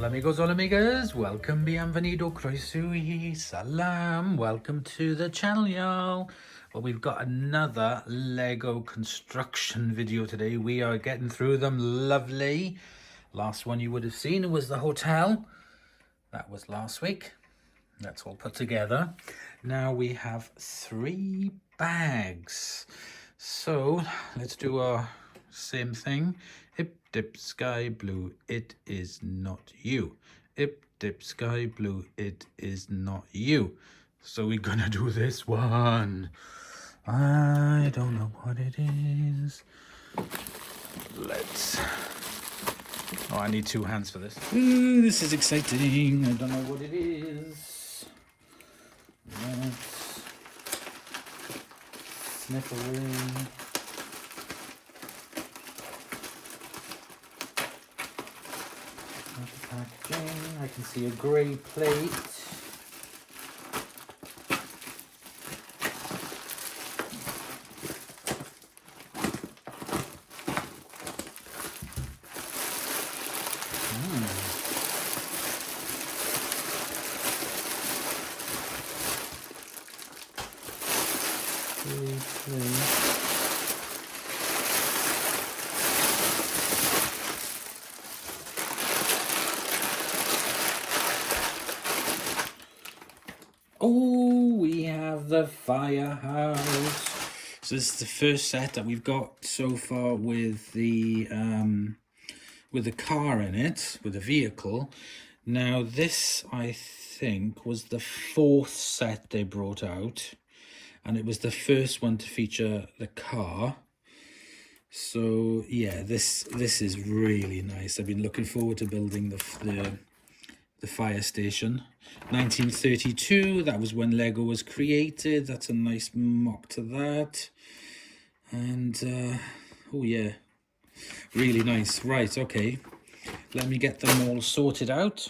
Hola amigos, hola amigas, welcome, bienvenido, croeso salam, welcome to the channel, y'all. Well, we've got another Lego construction video today. We are getting through them lovely. Last one you would have seen was the hotel. That was last week. That's all put together. Now we have 3 bags. So let's do our same thing. Hip dip sky blue, it is not you. Hip dip sky blue, it is not you. So we're gonna do this one. I don't know what it is. Let's... Oh, I need 2 hands for this. Ooh, this is exciting. I don't know what it is. Let's snip away. The packaging. I can see a grey plate. Grey plate. Oh, we have the firehouse. So this is the first set that we've got so far with the car in it, with the vehicle. Now this, I think, was the 4th set they brought out, and it was the first one to feature the car. So yeah, this is really nice. I've been looking forward to building the fire station. 1932, that was when Lego was created. That's a nice mock to that. And oh yeah, really nice. Right, okay, let me get them all sorted out.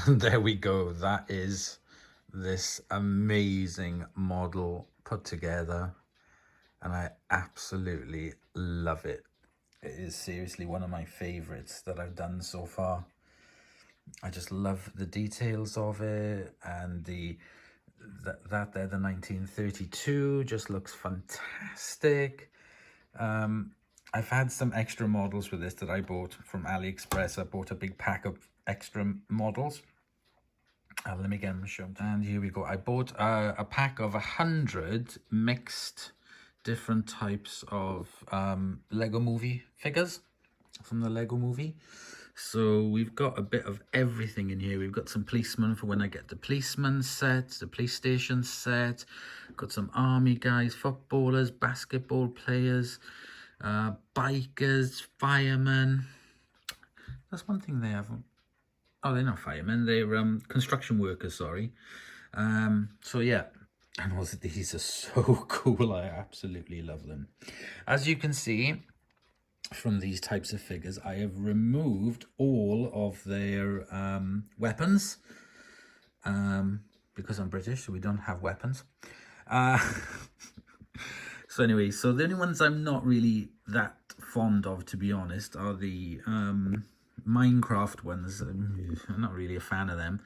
And there we go. That is this amazing model put together, and I absolutely love it. It is seriously one of my favorites that I've done so far. I just love the details of it, and that there, the 1932, just looks fantastic. I've had some extra models with this that I bought from AliExpress. I bought a big pack of extra models. Let me get them shown. And here we go. I bought a pack of 100 mixed different types of Lego movie figures from the Lego movie. So we've got a bit of everything in here. We've got some policemen for when I get the policeman set, the police station set. Got some army guys, footballers, basketball players, bikers, firemen. That's one thing they haven't. Oh, they're not firemen. They're construction workers, sorry. So yeah, and also these are so cool. I absolutely love them. As you can see from these types of figures, I have removed all of their weapons because I'm British, so we don't have weapons. So anyway, so the only ones I'm not really that fond of, to be honest, are the Minecraft ones. I'm not really a fan of them.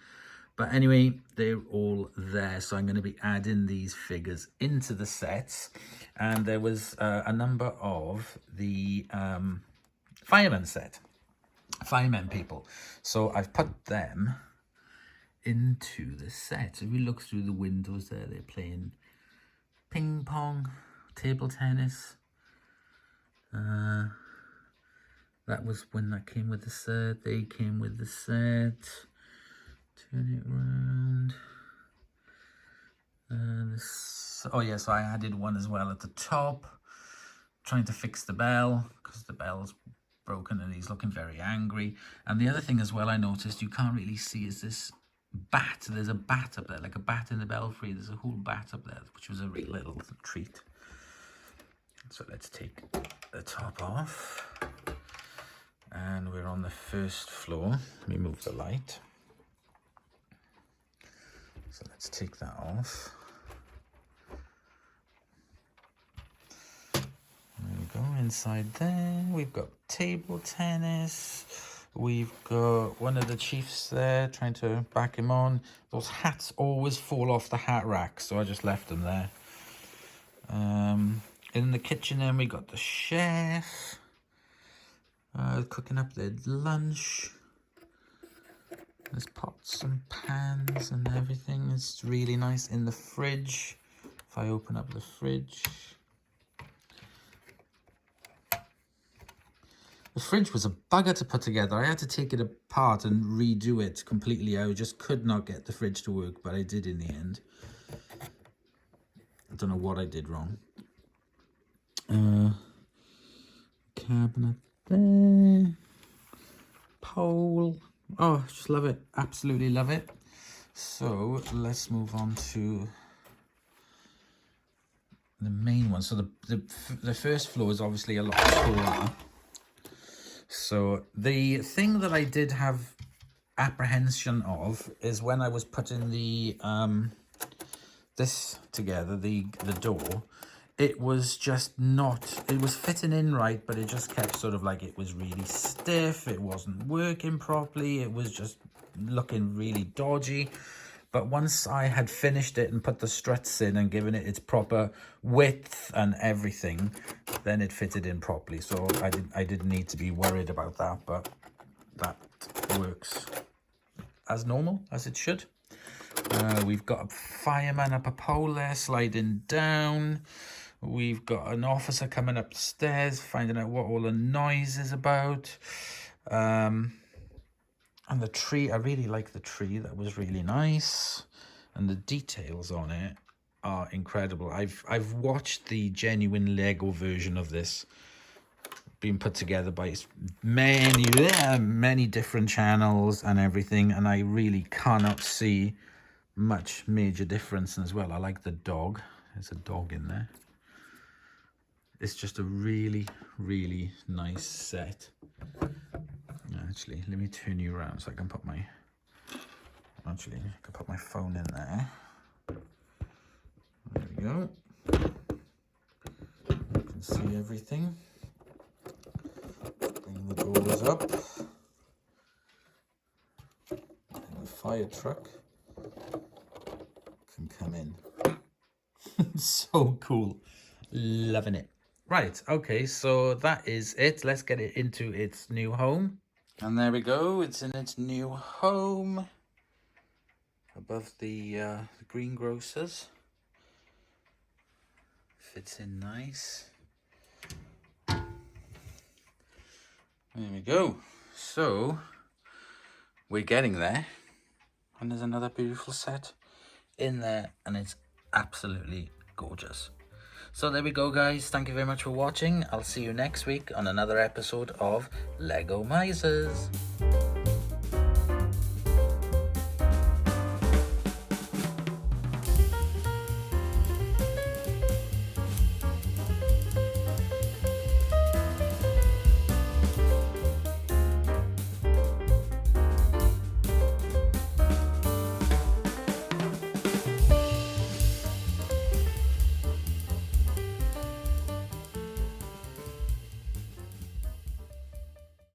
But anyway, they're all there. So I'm going to be adding these figures into the sets. And there was a number of the firemen set. Firemen people. So I've put them into the set. So if we look through the windows there, they're playing ping pong, table tennis. That was when that came with the set. They came with the set. Turn it around. Oh yeah, so I added one as well at the top. Trying to fix the bell because the bell's broken and he's looking very angry. And the other thing as well I noticed you can't really see is this bat. There's a bat up there, like a bat in the belfry. There's a whole bat up there, which was a real little treat. So let's take the top off. And we're on the first floor. Let me move the light. So let's take that off. There we go, inside there. We've got table tennis. We've got one of the chiefs there trying to back him on. Those hats always fall off the hat rack, so I just left them there. In the kitchen then we got the chef. Cooking up their lunch. There's pots and pans and everything. It's really nice. In the fridge, if I open up the fridge, the fridge was a bugger to put together. I had to take it apart and redo it completely. I just could not get the fridge to work, but I did in the end. I don't know what I did wrong. Cabinet there. Pole. Oh, just love it. Absolutely love it. So let's move on to the main one. So the first floor is obviously a lot taller. So the thing that I did have apprehension of is when I was putting the this together, the door, it was just not, it was fitting in right, but it just kept sort of like, it was really stiff, it wasn't working properly, it was just looking really dodgy. But once I had finished it and put the struts in and given it its proper width and everything, then it fitted in properly. So I didn't need to be worried about that, but that works as normal, as it should. We've got a fireman up a pole there, sliding down. We've got an officer coming upstairs, finding out what all the noise is about. And the tree, I really like the tree. That was really nice. And the details on it are incredible. I've watched the genuine Lego version of this being put together by many different channels and everything. And I really cannot see much major difference as well. I like the dog. There's a dog in there. It's just a really, really nice set. Actually, let me turn you around so I can put my Actually, I can put my phone in there. There we go. You can see everything. Bring the doors up. And the fire truck can come in. So cool. Loving it. Right, okay, so that is it. Let's get it into its new home. And there we go, it's in its new home. Above the greengrocers. Fits in nice. There we go. So, we're getting there. And there's another beautiful set in there, and it's absolutely gorgeous. So there we go, guys. Thank you very much for watching. I'll see you next week on another episode of Lego Misers.